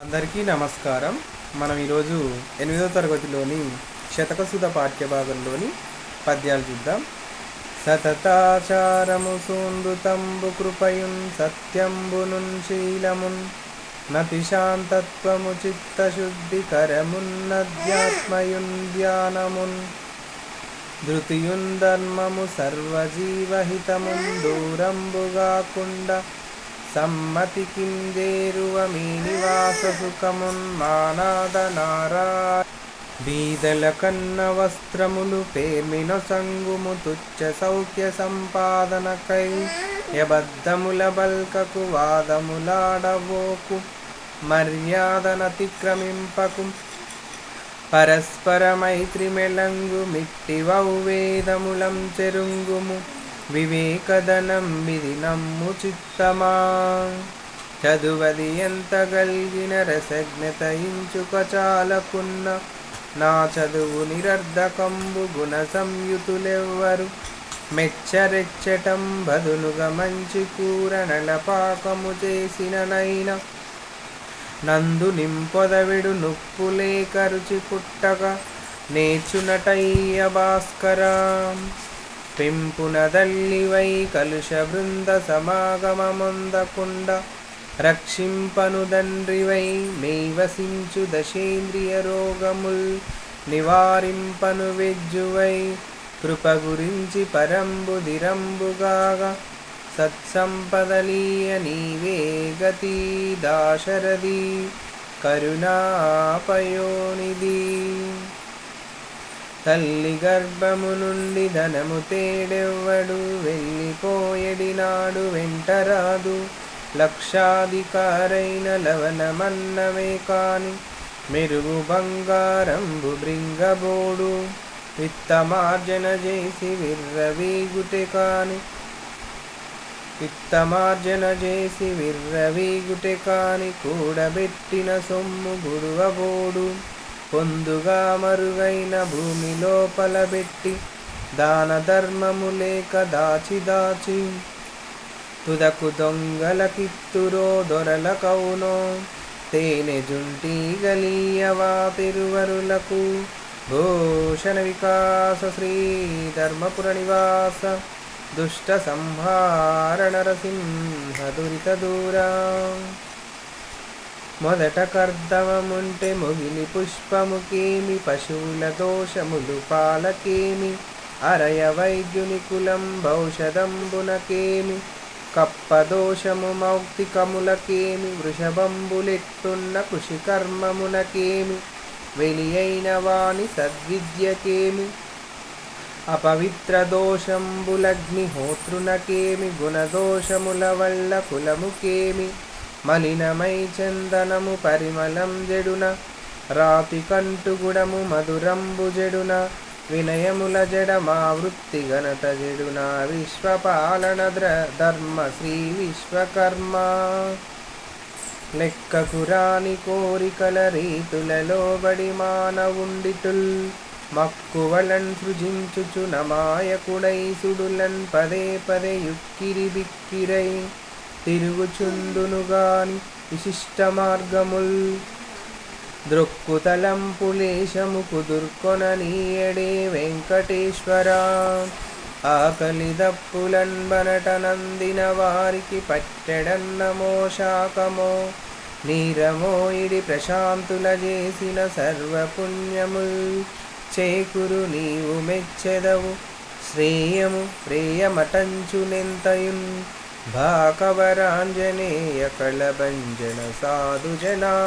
అందరికీ నమస్కారం. మనం ఈరోజు 8వ తరగతిలోని శతకసుధ పాఠ్యభాగంలోని పద్యాలు చూద్దాం. సతతాచారము సూందుతంబు కృపయున్ సత్యంబునున్ శీలమున్ నతిశాంతత్వము చిత్తశుద్ధి కరమున్నధ్యాత్మయున్ ధ్యానమున్ ధృతియున్ ధర్మము సర్వజీవహితమున్ దూరంబుగాకుండ సమ్మతి కిందేరువ మీ నివాస సుఖమున్ మానాదనారా బీదల కన్న వస్త్రములు పేర్మిన సంగుము తుచ్చ సౌఖ్య సంపాదనకై యబద్ధముల బల్కకు వాదములాడవోకు మర్యాదనతిక్రమింపకు పరస్పర మైత్రి మెలంగు మిట్టివౌ వేదములం చెరుంగుము వివేకదనం విధి నమ్ము చిత్తమా చదువది ఎంత గల్గిన రసజ్ఞత ఇంచుక చాలకున్న నా చదువు నిరర్ధకంబు గుణ సంయుతులెవ్వరు మెచ్చరెచ్చటం బదునుగా మంచి కూర నలపాకము చేసిన నైన నందు నింపొదవిడు నుప్పులే కరుచి పుట్టక నేర్చునటయ్య భాస్కరా పెంపునదల్లివై కలుష బృంద సమాగమమొందకుండ రక్షింపను దండ్రివై మేవసించు దశేంద్రియ రోగముల్ నివారింపను వెజ్జువై కృప గురించి పరంబుదిరంబుగాగా సత్సంపదలీయ నీవే గతి దాశరథి కరుణాపయోనిధి తల్లి గర్భము నుండి ధనము తేడెవ్వడు వెళ్ళిపోయడినాడు వెంటరాదు లక్షాధికారైన లవణమన్నమే కాని మెరుగు బంగారంబు బృంగబోడు విత్తమార్జన చేసి విర్రవీగుటె కాని కూడబెట్టిన సొమ్ము గుడువబోడు పొందుగా మరుగైన భూమి లోపల పెట్టి దాన ధర్మము లేక దాచి తుదకు దొంగలకిత్తురో దొరల కౌనో తేనె జుంటి గలీయవా తిరువరులకు భూషణ వికాస శ్రీ ధర్మపుర నివాస దుష్ట సంహార నరసింహ దురిత దూరా మొదట కర్దవముంటే మొగిలి పుష్పముకేమి పశువుల దోషములు పాలకేమి అరయ వైద్యుని కులం భౌషదంబునకేమి కప్పదోషము మౌక్తికములకేమి వృషభంబులెట్టున్న కృషికర్మమునకేమి వెలియైన వాని సద్విద్యకేమి అపవిత్ర దోషంబులగ్నిహోత్రునకేమి గుణదోషముల వల్ల కులముకేమి మలినమై చందనము పరిమళం జడున రాతి కంటుగుడము మధురంబు జడున వినయముల జడమా వృత్తి ఘనత జడున విశ్వపాలన ధర్మ శ్రీ విశ్వకర్మ లెక్కకు రాని కోరికల రీతులలో బడి మానవుండిటుల్ మక్కువలన్ సృజించుచు నమాయకుడై సుడులన్ పదే పదే యుక్కిరి బిక్కిరై తిరుగుచుందునుగాని విశిష్ట మార్గముల్ ద్రొక్కుతలంపులేశము కుదుర్కొననీయడే వెంకటేశ్వర ఆకలి దప్పులన్ బనట నందిన వారికి పట్టెడన్నమో శాకమో నీరమో ఇడి ప్రశాంతుల చేసిన సర్వపుణ్యముల్ చేకురు నీవు మెచ్చెదవు శ్రేయము ప్రేయమటంచునెంతయున్ భాకవరాంజనేయ కళభంజన సాధు జనానురంజన.